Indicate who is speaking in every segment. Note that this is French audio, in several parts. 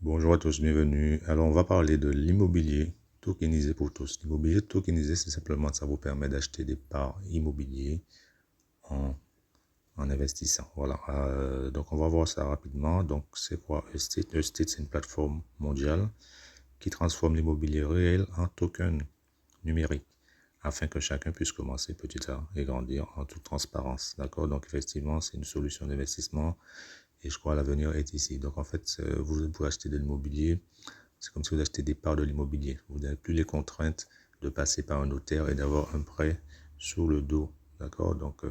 Speaker 1: Bonjour à tous, bienvenue. Alors, on va parler de l'immobilier tokenisé pour tous. L'immobilier tokenisé, c'est simplement, ça vous permet d'acheter des parts immobilières en, en investissant. Voilà. Donc, on va voir ça rapidement. Donc, c'est quoi Estate? Estate, c'est une plateforme mondiale qui transforme l'immobilier réel en token numérique afin que chacun puisse commencer petit à et grandir en toute transparence. D'accord? Donc, effectivement, c'est une solution d'investissement et je crois que l'avenir est ici. Donc, en fait, vous pouvez acheter de l'immobilier. C'est comme si vous achetez des parts de l'immobilier. Vous n'avez plus les contraintes de passer par un notaire et d'avoir un prêt sur le dos. D'accord? Donc,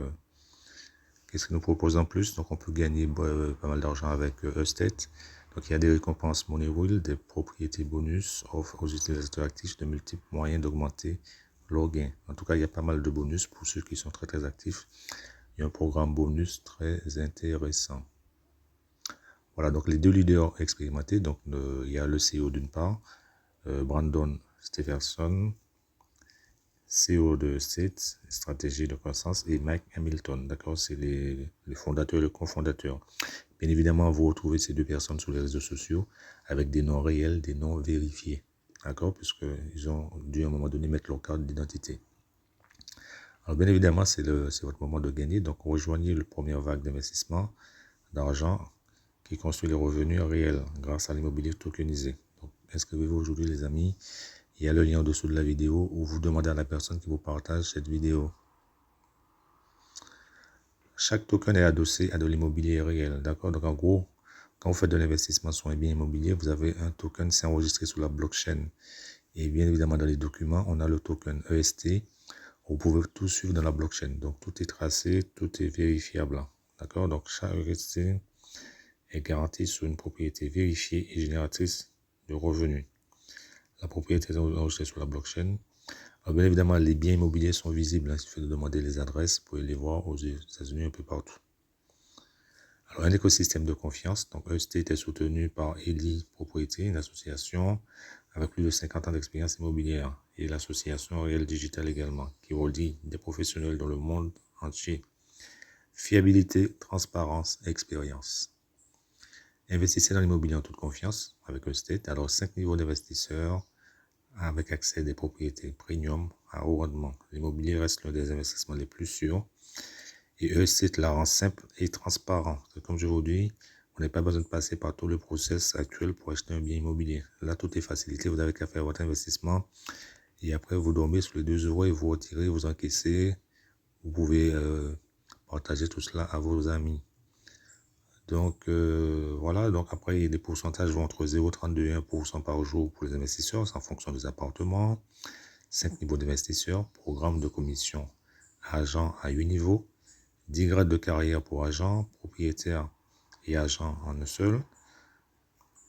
Speaker 1: qu'est-ce qu'il nous propose en plus? Donc, on peut gagner pas mal d'argent avec Estate. Donc, il y a des récompenses Money Wheel, des propriétés bonus, offrent aux utilisateurs actifs de multiples moyens d'augmenter leur gain. En tout cas, il y a pas mal de bonus pour ceux qui sont très très actifs. Il y a un programme bonus très intéressant. Voilà, donc les deux leaders expérimentés, donc il y a le CEO d'une part, Brandon Stevenson, CEO de State, stratégie de croissance, et Mike Hamilton, d'accord, c'est les fondateurs et les cofondateurs. Bien évidemment, vous retrouvez ces deux personnes sur les réseaux sociaux avec des noms réels, des noms vérifiés, d'accord, puisqu'ils ont dû à un moment donné mettre leur carte d'identité. Alors bien évidemment, c'est votre moment de gagner, donc rejoignez le premier vague d'investissement d'argent qui construit les revenus réels grâce à l'immobilier tokenisé. Donc, inscrivez-vous aujourd'hui les amis. Il y a le lien en dessous de la vidéo où vous demandez à la personne qui vous partage cette vidéo. Chaque token est adossé à de l'immobilier réel. D'accord? Donc en gros, quand vous faites de l'investissement sur un bien immobilier, vous avez un token, c'est enregistré sur la blockchain. Et bien évidemment, dans les documents, on a le token EST. Vous pouvez tout suivre dans la blockchain. Donc tout est tracé, tout est vérifiable. D'accord? Donc chaque EST est garanti sur une propriété vérifiée et génératrice de revenus. La propriété est enregistrée sur la blockchain. Alors bien évidemment, les biens immobiliers sont visibles. Il suffit de demander les adresses. Vous pouvez les voir aux États-Unis, un peu partout. Alors, un écosystème de confiance. Donc, Estate est soutenu par Eli Propriété, une association avec plus de 50 ans d'expérience immobilière. Et l'association Réel Digital également, qui relie des professionnels dans le monde entier. Fiabilité, transparence, expérience. Investissez dans l'immobilier en toute confiance avec Estate. Alors, 5 niveaux d'investisseurs avec accès à des propriétés premium à haut rendement. L'immobilier reste l'un des investissements les plus sûrs. Et Estate la rend simple et transparent. Comme je vous dis, on n'a pas besoin de passer par tout le process actuel pour acheter un bien immobilier. Là, tout est facilité. Vous n'avez qu'à faire votre investissement. Et après, vous dormez sur les 2 euros et vous retirez, vous encaissez. Vous pouvez partager tout cela à vos amis. Donc, voilà. Donc, après, les pourcentages vont entre 0,32 et 1% par jour pour les investisseurs. C'est en fonction des appartements. 5 niveaux d'investisseurs. Programme de commission agent à 8 niveaux. 10 grades de carrière pour agent, propriétaire et agent en un seul.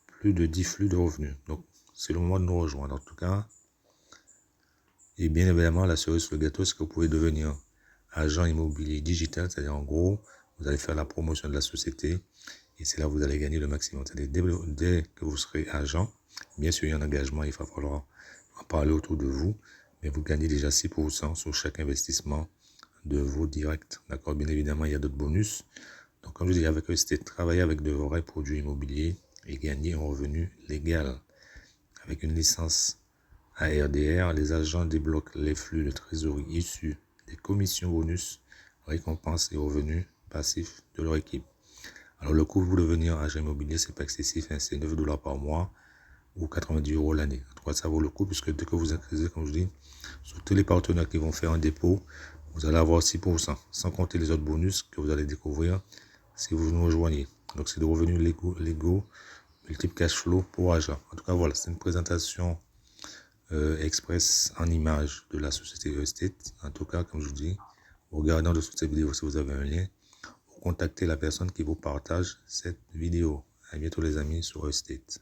Speaker 1: Plus de 10 flux de revenus. Donc, c'est le moment de nous rejoindre en tout cas. Et bien évidemment, la cerise sur le gâteau, c'est que vous pouvez devenir agent immobilier digital. C'est-à-dire, en gros, vous allez faire la promotion de la société. Et c'est là que vous allez gagner le maximum. C'est-à-dire, dès que vous serez agent, bien sûr, il y a un engagement, il va falloir en parler autour de vous. Mais vous gagnez déjà 6% sur chaque investissement de vos directs. D'accord? Bien évidemment, il y a d'autres bonus. Donc, comme je dis, avec eux, c'était travailler avec de vrais produits immobiliers et gagner un revenu légal. Avec une licence ARDR, les agents débloquent les flux de trésorerie issus des commissions bonus, récompenses et revenus passifs de leur équipe. Alors, le coût pour devenir agent immobilier, c'est pas excessif, hein, c'est 9 $ par mois ou 90 € l'année. En tout cas, ça vaut le coup puisque dès que vous inscrivez, comme je dis, sur tous les partenaires qui vont faire un dépôt, vous allez avoir 6%, sans compter les autres bonus que vous allez découvrir si vous nous rejoignez. Donc, c'est des revenus légaux, multiple cash flow pour agent. En tout cas, voilà, c'est une présentation express en image de la société Estate. En tout cas, comme je vous dis, regardez en dessous de cette vidéo si vous avez un lien ou contactez la personne qui vous partage cette vidéo. À bientôt les amis sur Estate.